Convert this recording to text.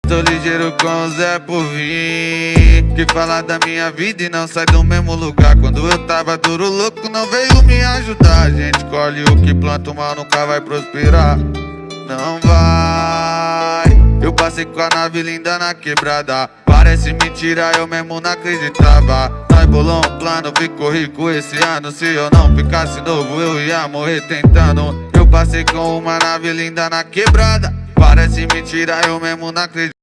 Tô ligeiro com o Zé por vir, que fala da minha vida e não sai do mesmo lugar. Quando eu tava duro, louco, não veio me ajudar. A gente colhe o que planta, o mal nunca vai prosperar. Não vai. Eu passei com a nave linda na quebrada. Parece mentira, eu mesmo não acreditava. Nós bolou um plano, ficou rico esse ano. Se eu não ficasse novo, eu ia morrer tentando. Eu passei com uma nave linda na quebrada. Parece mentira, eu mesmo não acreditava.